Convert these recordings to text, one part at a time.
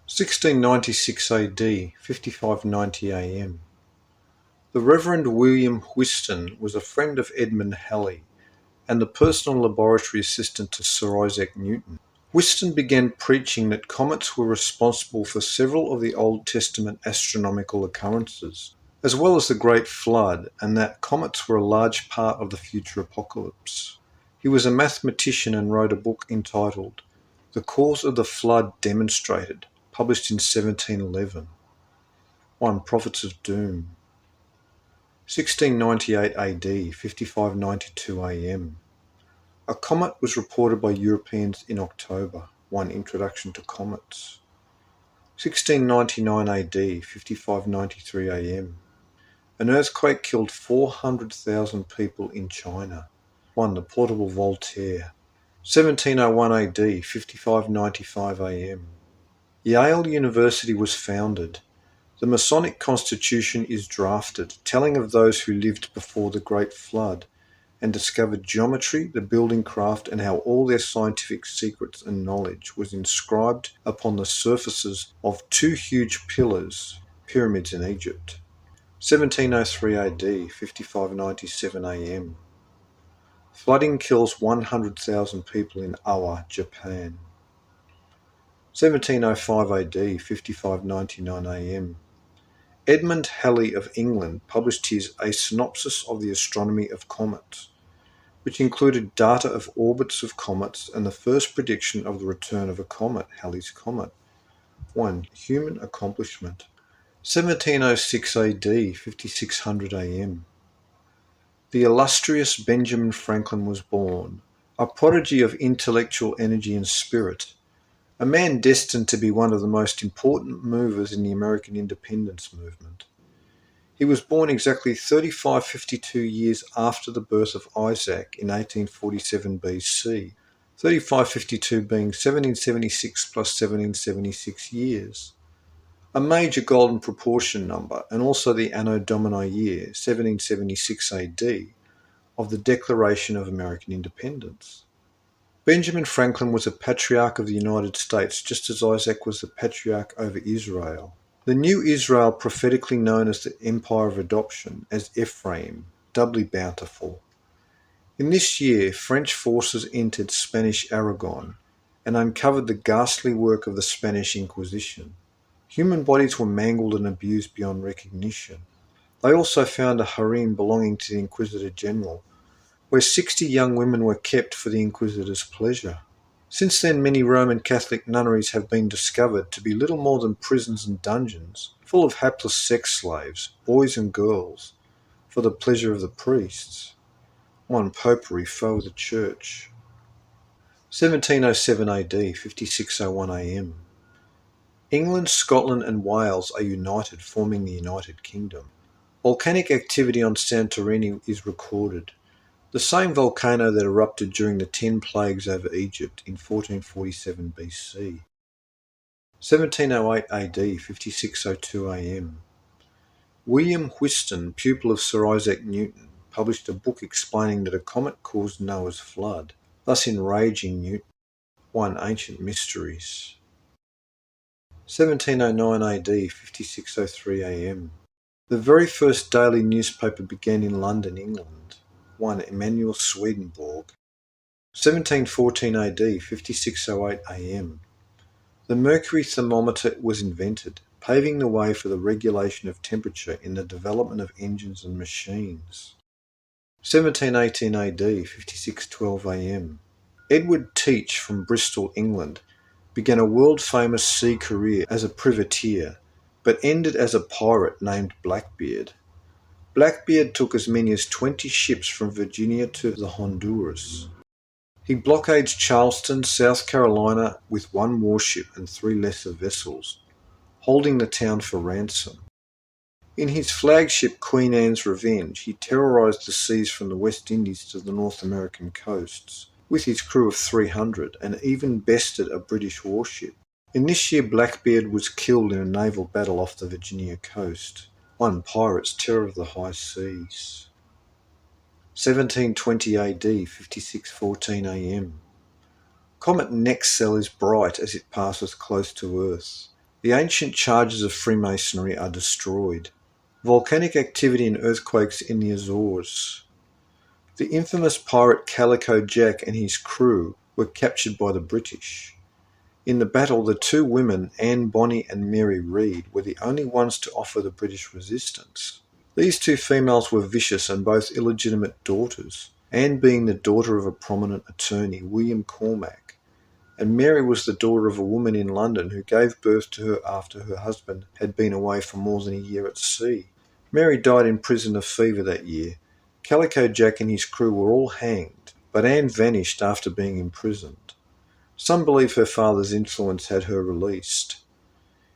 1696 AD, 5590 AM. The Reverend William Whiston was a friend of Edmund Halley and the personal laboratory assistant to Sir Isaac Newton. Whiston began preaching that comets were responsible for several of the Old Testament astronomical occurrences, as well as the Great Flood, and that comets were a large part of the future apocalypse. He was a mathematician and wrote a book entitled The Cause of the Flood Demonstrated, published in 1711. 1. Prophets of Doom. 1698 AD, 5592 AM. A comet was reported by Europeans in October. 1. Introduction to comets. 1699 AD, 5593 AM. An earthquake killed 400,000 people in China. 1. The portable Voltaire. 1701 AD, 5595 AM. Yale University was founded. The Masonic Constitution is drafted, telling of those who lived before the Great Flood and discovered geometry, the building craft, and how all their scientific secrets and knowledge was inscribed upon the surfaces of two huge pillars, pyramids in Egypt. 1703 AD, 5597 AM. Flooding kills 100,000 people in Awa, Japan. 1705 AD, 5599 AM. Edmund Halley of England published his A Synopsis of the Astronomy of Comets, which included data of orbits of comets and the first prediction of the return of a comet, Halley's Comet. 1. Human accomplishment. 1706 AD, 5600 AM. The illustrious Benjamin Franklin was born, a prodigy of intellectual energy and spirit, a man destined to be one of the most important movers in the American independence movement. He was born exactly 3552 years after the birth of Isaac in 1847 BC, 3552 being 1776 plus 1776 years. A major golden proportion number, and also the Anno Domini year, 1776 AD, of the Declaration of American Independence. Benjamin Franklin was a patriarch of the United States, just as Isaac was the patriarch over Israel. The new Israel, prophetically known as the Empire of Adoption, as Ephraim, doubly bountiful. In this year, French forces entered Spanish Aragon and uncovered the ghastly work of the Spanish Inquisition. Human bodies were mangled and abused beyond recognition. They also found a harem belonging to the Inquisitor General, where 60 young women were kept for the Inquisitor's pleasure. Since then, many Roman Catholic nunneries have been discovered to be little more than prisons and dungeons, full of hapless sex slaves, boys and girls, for the pleasure of the priests. 1. Popery, foe of the Church. 1707 AD, 5601 AM. England, Scotland and Wales are united, forming the United Kingdom. Volcanic activity on Santorini is recorded, the same volcano that erupted during the 10 plagues over Egypt in 1447 BC. 1708 AD, 5602 AM. William Whiston, pupil of Sir Isaac Newton, published a book explaining that a comet caused Noah's flood, thus enraging Newton. 1. Ancient Mysteries. 1709 AD, 5603 AM. The very first daily newspaper began in London, England. 1. Emanuel Swedenborg. 1714 AD, 5608 AM. The mercury thermometer was invented, paving the way for the regulation of temperature in the development of engines and machines. 1718 AD, 5612 AM. Edward Teach from Bristol, England, began a world-famous sea career as a privateer, but ended as a pirate named Blackbeard. Blackbeard took as many as 20 ships from Virginia to the Honduras. He blockades Charleston, South Carolina, with 1 warship and 3 lesser vessels, holding the town for ransom. In his flagship Queen Anne's Revenge, he terrorized the seas from the West Indies to the North American coasts, with his crew of 300, and even bested a British warship. In this year, Blackbeard was killed in a naval battle off the Virginia coast. 1. Pirates, terror of the high seas. 1720 AD, 5614 AM. Comet Nexel is bright as it passes close to Earth. The ancient charges of Freemasonry are destroyed. Volcanic activity and earthquakes in the Azores. The infamous pirate Calico Jack and his crew were captured by the British. In the battle, the two women, Anne Bonny and Mary Read, were the only ones to offer the British resistance. These two females were vicious and both illegitimate daughters, Anne being the daughter of a prominent attorney, William Cormack, and Mary was the daughter of a woman in London who gave birth to her after her husband had been away for more than a year at sea. Mary died in prison of fever that year. Calico Jack and his crew were all hanged, but Anne vanished after being imprisoned. Some believe her father's influence had her released.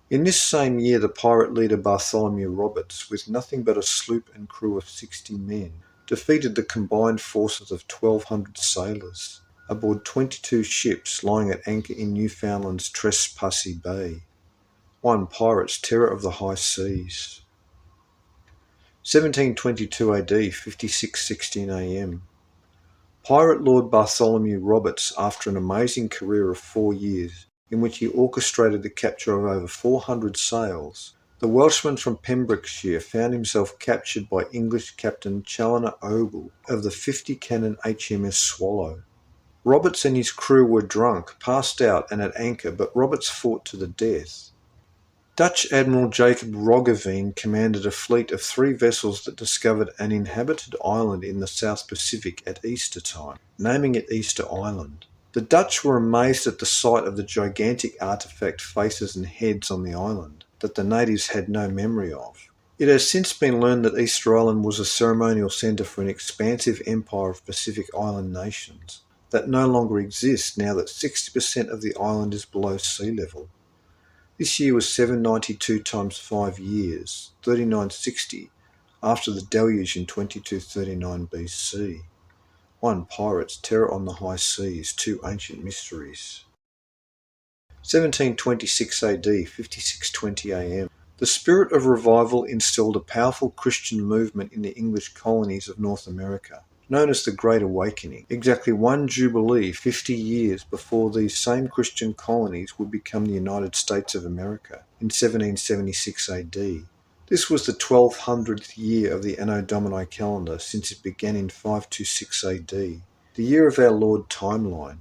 In this same year, the pirate leader Bartholomew Roberts, with nothing but a sloop and crew of 60 men, defeated the combined forces of 1,200 sailors aboard 22 ships lying at anchor in Newfoundland's Trespassy Bay. One pirate's terror of the high seas. 1722 AD, 56:16 AM. Pirate Lord Bartholomew Roberts, after an amazing career of 4 years, in which he orchestrated the capture of over 400 sails, the Welshman from Pembrokeshire found himself captured by English Captain Challoner Ogle of the 50-cannon HMS Swallow. Roberts and his crew were drunk, passed out and at anchor, but Roberts fought to the death. Dutch Admiral Jacob Roggeveen commanded a fleet of 3 vessels that discovered an inhabited island in the South Pacific at Easter time, naming it Easter Island. The Dutch were amazed at the sight of the gigantic artefact faces and heads on the island that the natives had no memory of. It has since been learned that Easter Island was a ceremonial centre for an expansive empire of Pacific Island nations that no longer exists now that 60% of the island is below sea level. This year was 792 times 5 years, 3960, after the deluge in 2239 BC. One pirate's terror on the high seas, 2 ancient mysteries. 1726 AD, 56:20 AM. The spirit of revival instilled a powerful Christian movement in the English colonies of North America, known as the Great Awakening, exactly one jubilee 50 years before these same Christian colonies would become the United States of America in 1776 AD. This was the 1200th year of the Anno Domini calendar since it began in 526 AD, the year of our Lord timeline.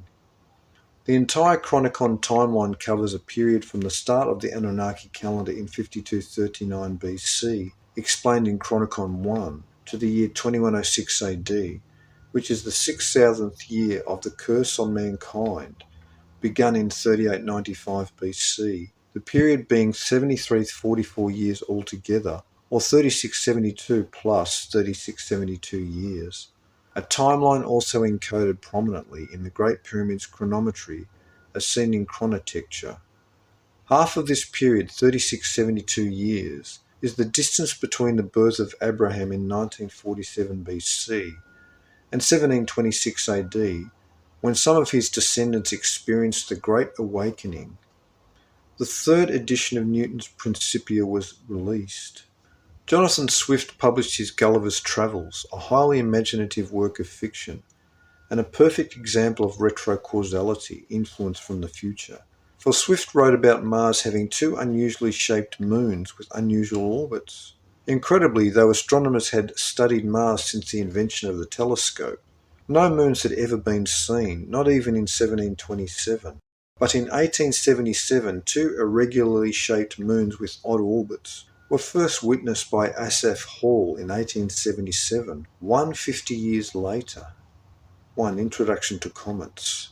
The entire CHRONICON timeline covers a period from the start of the Anunnaki calendar in 5239 BC, explained in CHRONICON 1, to the year 2106 AD, which is the 6,000th year of the curse on mankind, begun in 3895 BC, the period being 7344 years altogether, or 3672 plus 3672 years. A timeline also encoded prominently in the Great Pyramid's chronometry, as seen in chronotecture. Half of this period, 3672 years, is the distance between the birth of Abraham in 1947 BC and 1726 AD, when some of his descendants experienced the Great Awakening. The 3rd edition of Newton's Principia was released. Jonathan Swift published his Gulliver's Travels, a highly imaginative work of fiction, and a perfect example of retrocausality, influence from the future. For Swift wrote about Mars having 2 unusually shaped moons with unusual orbits. Incredibly, though astronomers had studied Mars since the invention of the telescope, no moons had ever been seen, not even in 1727. But in 1877, 2 irregularly shaped moons with odd orbits were first witnessed by Asaph Hall in 1877, 150 years later. 1. Introduction to Comets.